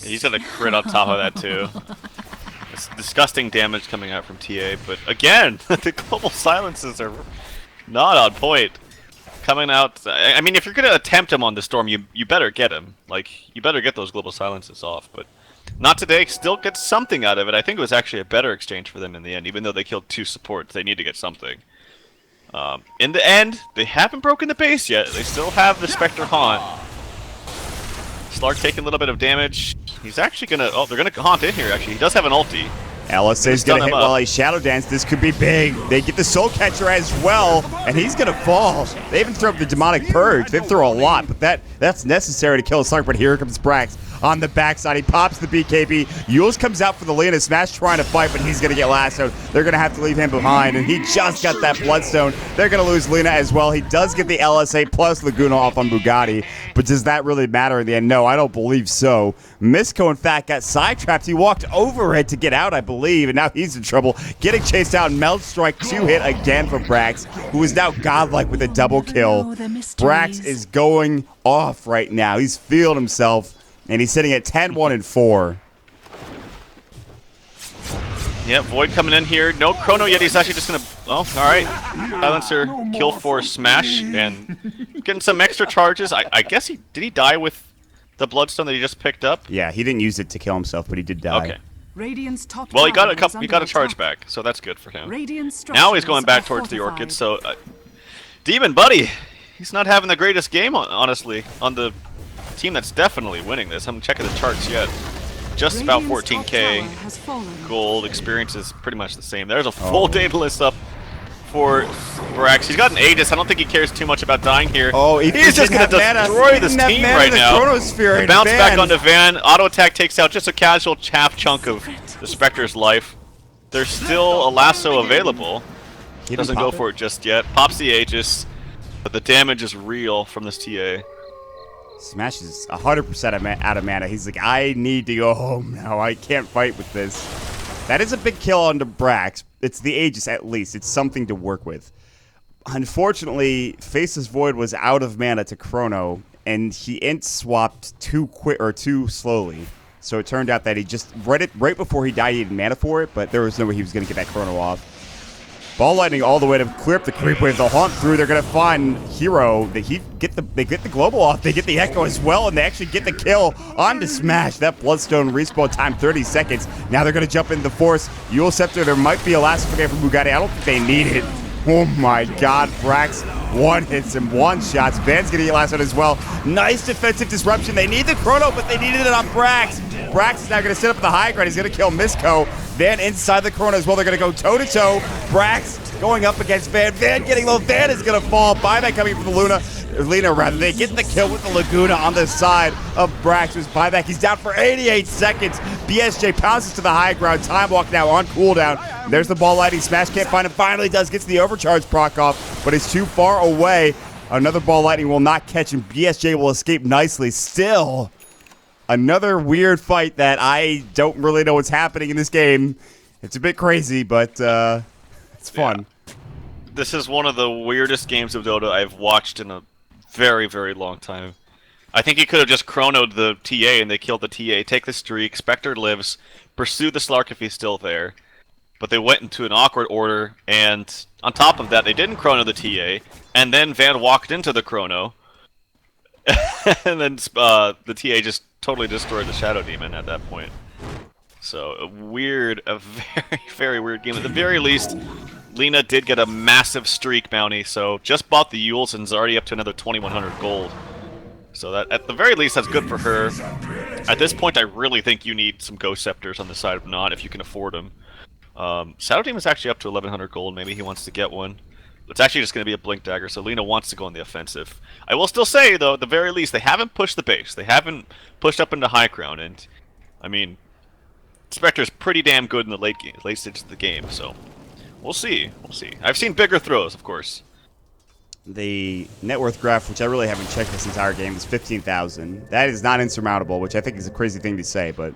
Speaker 2: He's got a crit up top of that, too. It's disgusting damage coming out from TA, but again, the global silences are not on point. Coming out, I mean, if you're going to attempt him on the Storm, you better get him. Like, you better get those global silences off, but not today. Still get something out of it. I think it was actually a better exchange for them in the end, even though they killed 2 supports. They need to get something. In the end, they haven't broken the base yet. They still have the Spectre Haunt. Slark taking a little bit of damage. He's actually gonna... Oh, they're gonna haunt in here, actually. He does have an ulti.
Speaker 1: LSA's going to hit while he Shadow Dance. This could be big. They get the Soul Catcher as well, and he's going to fall. They even throw up the Demonic Purge. They throw a lot, but that's necessary to kill a Slark. But here comes Brax on the backside. He pops the BKB. Yules comes out for the Lina. Smash trying to fight, but he's going to get lassoed. They're going to have to leave him behind, and he just got that Bloodstone. They're going to lose Lina as well. He does get the LSA plus Laguna off on Bugatti, but does that really matter in the end? No, I don't believe so. Misko, in fact, got sidetrapped. He walked over it to get out, I believe, and now he's in trouble. Getting chased out. Melt Strike 2-hit again for Brax, who is now godlike with a double kill. Brax is going off right now. He's feeling himself, and he's sitting at 10-1-4.
Speaker 2: Yeah, Void coming in here. No chrono yet. He's actually just going to... Oh, all right. Silencer, kill for Smash, and getting some extra charges. I guess did he die with the Bloodstone that he just picked up?
Speaker 1: Yeah, he didn't use it to kill himself, but he did die.
Speaker 2: Okay.
Speaker 3: Radiant's top
Speaker 2: Well, he got
Speaker 3: tower
Speaker 2: he got a
Speaker 3: is
Speaker 2: charge
Speaker 3: under
Speaker 2: back, so that's good for him.
Speaker 3: Radiant's
Speaker 2: Now he's going back
Speaker 3: structures
Speaker 2: towards
Speaker 3: are
Speaker 2: the Orchid,
Speaker 3: fortified.
Speaker 2: so... Demon Buddy, he's not having the greatest game, honestly, on the team that's definitely winning this. I'm checking the charts yet. Just about
Speaker 3: Radiant's top
Speaker 2: 14k
Speaker 3: tower has fallen.
Speaker 2: gold. Experience is pretty much the same. There's a full data list up for Brax. He's got an Aegis. I don't think he cares too much about dying here.
Speaker 1: Oh,
Speaker 2: he's just going to destroy this team right now.
Speaker 1: Chronosphere
Speaker 2: Bounce back onto Van. Auto attack takes out just a casual half chunk of the Spectre's life. There's still a lasso available. Doesn't go for it just yet. Pops the Aegis, but the damage is real from this TA.
Speaker 1: Smash is 100% out of mana. He's like, I need to go home now. I can't fight with this. That is a big kill onto Brax. It's the Aegis at least. It's something to work with. Unfortunately, Faceless Void was out of mana to Chrono, and he int swapped too slowly. So it turned out that he just right before he died, he had mana for it, but there was no way he was going to get that Chrono off. Ball Lightning all the way to clear up the creep wave. They'll haunt through. They're going to find Hero. They get the global off. They get the Echo as well, and they actually get the kill onto Smash. That Bloodstone respawn time 30 seconds. Now they're going to jump in the Force. Eul Scepter. There might be a last forget from Bugatti. I don't think they need it. Oh my God, Brax one hits him, one shots. Van's going to get last one as well. Nice defensive disruption. They need the Chrono, but they needed it on Brax. Brax is now going to sit up at the high ground. He's going to kill Misko. Van inside the Chrono as well. They're going to go toe-to-toe. Brax going up against Van. Van getting low. Van is going to fall. Buyback coming from the Lina rather. They get the kill with the Laguna on the side of Brax. Who's buyback. He's down for 88 seconds. BSJ pounces to the high ground. Time Walk now on cooldown. There's the Ball Lightning. Smash can't find him. Finally does. Gets the overcharge proc off, but it's too far away. Another Ball Lightning will not catch him. BSJ will escape nicely. Still, another weird fight that I don't really know what's happening in this game. It's a bit crazy, but it's fun.
Speaker 2: Yeah. This is one of the weirdest games of Dota I've watched in a very, very long time. I think he could have just chronoed the TA and they killed the TA, take the streak, Spectre lives, pursue the Slark if he's still there. But they went into an awkward order, and on top of that, they didn't chrono the TA, and then Van walked into the chrono, and then the TA just totally destroyed the Shadow Demon at that point. So, a very, very weird game. At the very least, Lina did get a massive streak bounty, so just bought the Yules and is already up to another 2,100 gold. So that, at the very least, that's good for her. At this point, I really think you need some Ghost Scepters on the side of Not if you can afford them. Shadow Demon is actually up to 1,100 gold. Maybe he wants to get one. It's actually just going to be a Blink Dagger, so Lina wants to go on the offensive. I will still say, though, at the very least, they haven't pushed the base. They haven't pushed up into high ground, and, I mean, Spectre's pretty damn good in the late stages of the game, so we'll see. We'll see. I've seen bigger throws, of course.
Speaker 1: The net worth graph, which I really haven't checked this entire game, is 15,000. That is not insurmountable, which I think is a crazy thing to say, but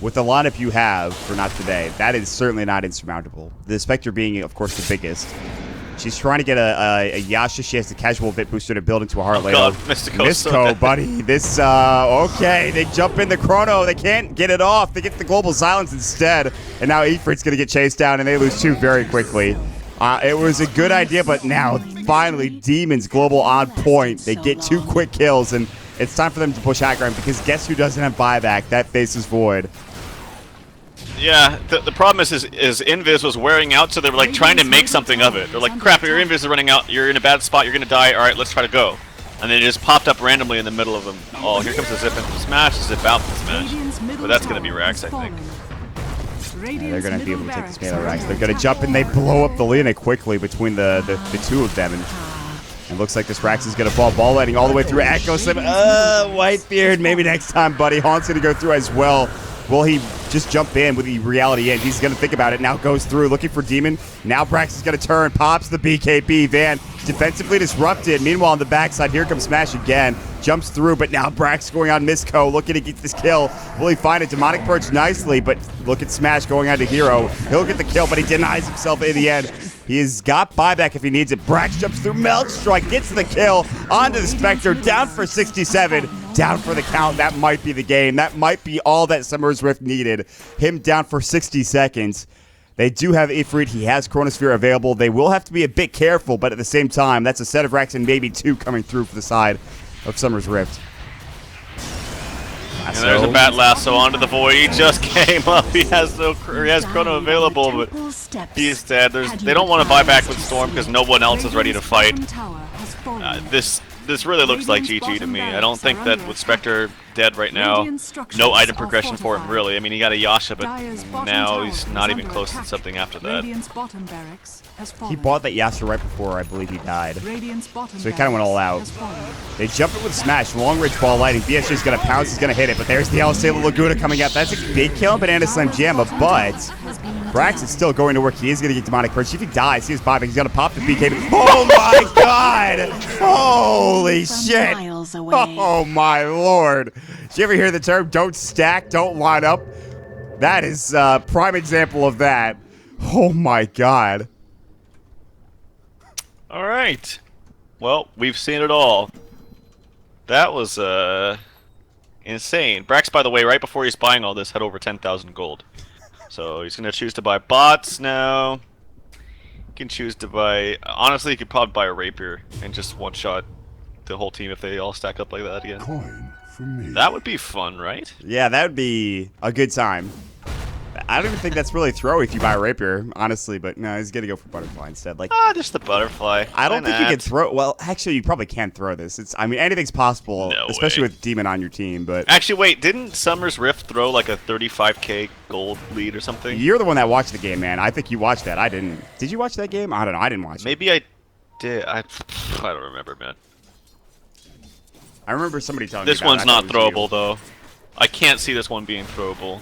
Speaker 1: with the lineup you have for Not Today, that is certainly not insurmountable. The Spectre being, of course, the biggest. She's trying to get a Yasha. She has the casual bit booster to build into a heart later.
Speaker 2: God, Mystico,
Speaker 1: so buddy. This, okay. They jump in the Chrono. They can't get it off. They get the Global Silence instead. And now Ifrit's going to get chased down, and they lose two very quickly. It was a good idea, but now, finally, Demon's Global on point. They get two quick kills, and it's time for them to push high ground, because guess who doesn't have buyback? That Faceless Void.
Speaker 2: Yeah, the problem is Invis was wearing out, so they were like trying to make something of it. They're like, crap, your Invis is running out, you're in a bad spot, you're gonna die, alright, let's try to go. And then it just popped up randomly in the middle of them. Oh, here comes the zip into Smash, zip out the Smash. But that's gonna be Rax, I think.
Speaker 1: They're going to be able to take this melee Rax. They're going to jump and they blow up the Lena quickly between the two of them. And it looks like this Rax is going to fall. Ball lighting all the way through. Echo Slim. Whitebeard. Maybe next time, buddy. Haunt's going to go through as well. Will he just jump in with the reality in? He's going to think about it. Now goes through, looking for Demon. Now Brax is going to turn, pops the BKB. Van defensively disrupted. Meanwhile, on the backside, here comes Smash again. Jumps through, but now Brax going on Misco, looking to get this kill. Will he find a Demonic Purge nicely? But look at Smash going on to Hero. He'll get the kill, but he denies himself in the end. He has got buyback if he needs it. Brax jumps through, Melt Strike, gets the kill onto the Spectre, down for 67. Down for the count. That might be the game. That might be all that Summer's Rift needed. Him down for 60 seconds. They do have Ifrit. He has Chronosphere available. They will have to be a bit careful, but at the same time, that's a set of Racks and maybe two coming through for the side of Summer's Rift.
Speaker 2: And there's a Bat Lasso onto the Void. He just came up. He has Chrono available, but he's dead. They don't want to buy back with Storm because no one else is ready to fight. This really looks like GG to me. I don't think that with Spectre dead right now, no item progression for him really. I mean, he got a Yasha, but now he's not even close to something after that.
Speaker 1: He bought that Yasha right before I believe he died. So he kind of went all out. They jump it with Smash. Long range ball lighting. BSJ's going to pounce. He's going to hit it. But there's the El Sailor Laguna coming out. That's a big kill. Banana Slam Jamma. But Brax is still going to work. He is going to get Demonic Purge. If he dies, he is buyback. He's going to pop the BKB. Oh my god! Holy shit! Oh my lord! Did you ever hear the term, don't stack, don't line up? That is a prime example of that. Oh my god.
Speaker 2: Alright. Well, we've seen it all. That was insane. Brax, by the way, right before he's buying all this, had over 10,000 gold. So he's going to choose to buy bots now. He can choose to buy... Honestly, he could probably buy a Rapier and just one-shot the whole team if they all stack up like that again.
Speaker 4: Coin for me.
Speaker 2: That would be fun, right?
Speaker 1: Yeah, that would be a good time. I don't even think that's really throw if you buy a Rapier, honestly, but no, he's going to go for Butterfly instead. Like,
Speaker 2: just the Butterfly.
Speaker 1: I don't think you can throw... Well, actually, you probably can't throw this. I mean, anything's possible, especially with Demon on your team, but...
Speaker 2: Actually, wait, didn't Summer's Rift throw like a 35k gold lead or something?
Speaker 1: You're the one that watched the game, man. I think you watched that. I didn't. Did you watch that game? I don't know. I didn't watch it.
Speaker 2: Maybe I did. I don't remember, man.
Speaker 1: I remember somebody telling me
Speaker 2: this one's not throwable, though. I can't see this one being throwable.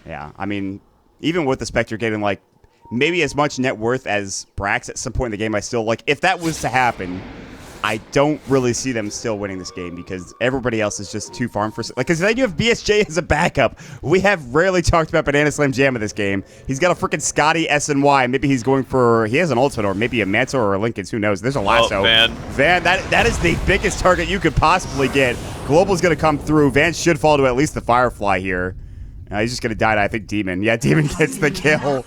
Speaker 1: Yeah, I mean... Even with the Spectre getting, like, maybe as much net worth as Brax at some point in the game, I still, like, if that was to happen, I don't really see them still winning this game because everybody else is just too farm for... Like, because then you have BSJ as a backup. We have rarely talked about Banana Slam Jamma this game. He's got a freaking Scotty SNY. Maybe he's going for... He has an ultimate or maybe a Mantle or a Lincoln's. Who knows? There's a Lasso.
Speaker 2: Oh, Van.
Speaker 1: Van, that is the biggest target you could possibly get. Global's going to come through. Van should fall to at least the Firefly here. He's just going to die to, I think, Demon. Yeah, Demon gets the kill.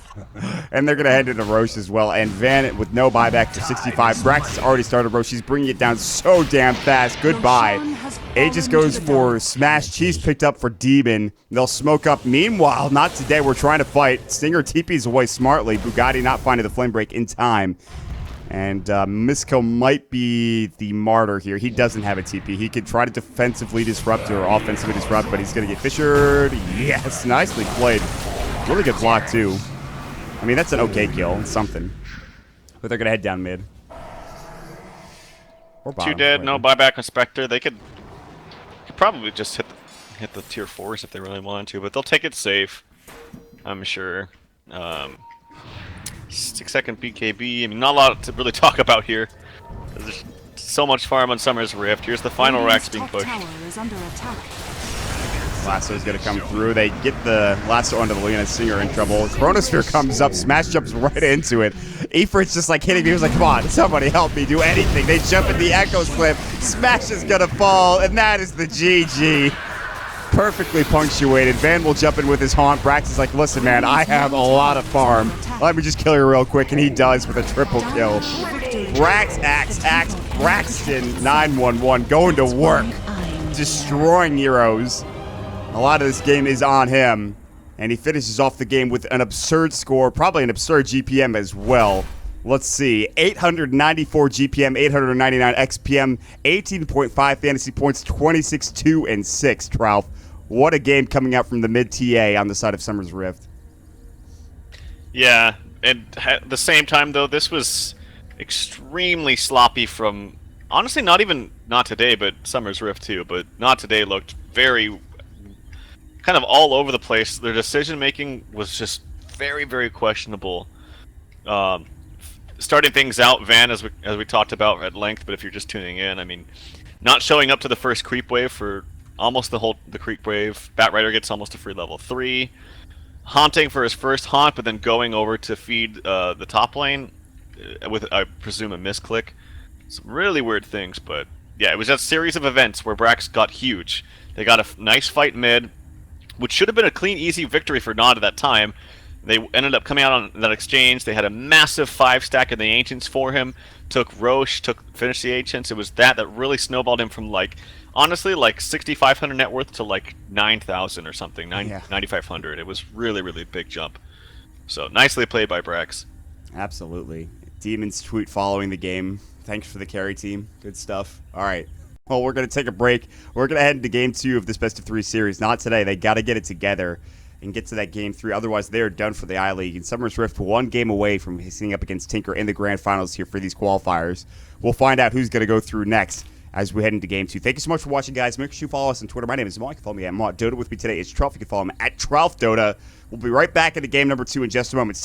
Speaker 1: And they're going to head into Roche as well. And Van with no buyback for 65. Brax has already started Roche. He's bringing it down so damn fast. Goodbye. Aegis goes for Smash. Cheese picked up for Demon. They'll smoke up. Meanwhile, not today. We're trying to fight. Stinger TP's away smartly. Bugatti not finding the flame break in time. And Misco might be the martyr here. He doesn't have a TP. He could try to defensively disrupt or offensively disrupt, but he's going to get fissured. Yes, nicely played. Really good block, too. I mean, that's an okay kill. It's something. But they're going to head down mid. Or bottom.
Speaker 2: Two dead, no buyback on Spectre. They could probably just hit the tier 4s if they really wanted to, but they'll take it safe, I'm sure. 6-second BKB. I mean, not a lot to really talk about here. There's so much farm on Summer's Rift. Here's the final Rax being pushed.
Speaker 1: Lasso's going to come through. They get the Lasso onto the Lena. Singer in trouble. Chronosphere comes up. Smash jumps right into it. Ifrit's just like hitting me. He was like, come on, somebody help me. Do anything. They jump in the Echo Slip. Smash is going to fall, and that is the GG. Perfectly punctuated. Van will jump in with his haunt. Brax is like, listen, man, I have a lot of farm. Let me just kill you real quick, and he does with a triple kill. Brax, Axe, Braxton, 911, going to work. Destroying heroes. A lot of this game is on him, and he finishes off the game with an absurd score, probably an absurd GPM as well. Let's see, 894 GPM, 899 XPM, 18.5 fantasy points, 26, 2, and 6, Tralf. What a game coming out from the mid-TA on the side of Summer's Rift.
Speaker 2: Yeah, and at the same time, though, this was extremely sloppy from, honestly, not today, but Summer's Rift too, but not today looked very, kind of all over the place. Their decision-making was just very, very questionable. Um, Starting things out, Van, as we talked about at length, but if you're just tuning in, I mean, not showing up to the first creep wave for almost the creep wave. Batrider gets almost a free level 3. Haunting for his first haunt, but then going over to feed the top lane with, I presume, a misclick. Some really weird things, but yeah, it was a series of events where Brax got huge. They got a nice fight mid, which should have been a clean, easy victory for Nod at that time. They ended up coming out on that exchange. They had a massive 5-stack in the Ancients for him. Took Roche, finished the Ancients. It was that really snowballed him from, like, honestly, like 6,500 net worth to like 9,000 or something, 9,500. It was really, really big jump. So nicely played by Brax.
Speaker 1: Absolutely. Demon's tweet following the game. Thanks for the carry, team. Good stuff. All right. Well, we're going to take a break. We're going to head into Game 2 of this best-of-3 series. Not today. They got to get it together and get to that Game 3. Otherwise, they're done for the iLeague. And Summer's Rift one game away from hitting up against Tinker in the grand finals here for these qualifiers. We'll find out who's going to go through next as we head into Game 2. Thank you so much for watching, guys. Make sure you follow us on Twitter. My name is Maut. You can follow me at Maut. Dota with me today is Tralf. You can follow him at Tralf Dota. We'll be right back into game number 2 in just a moment.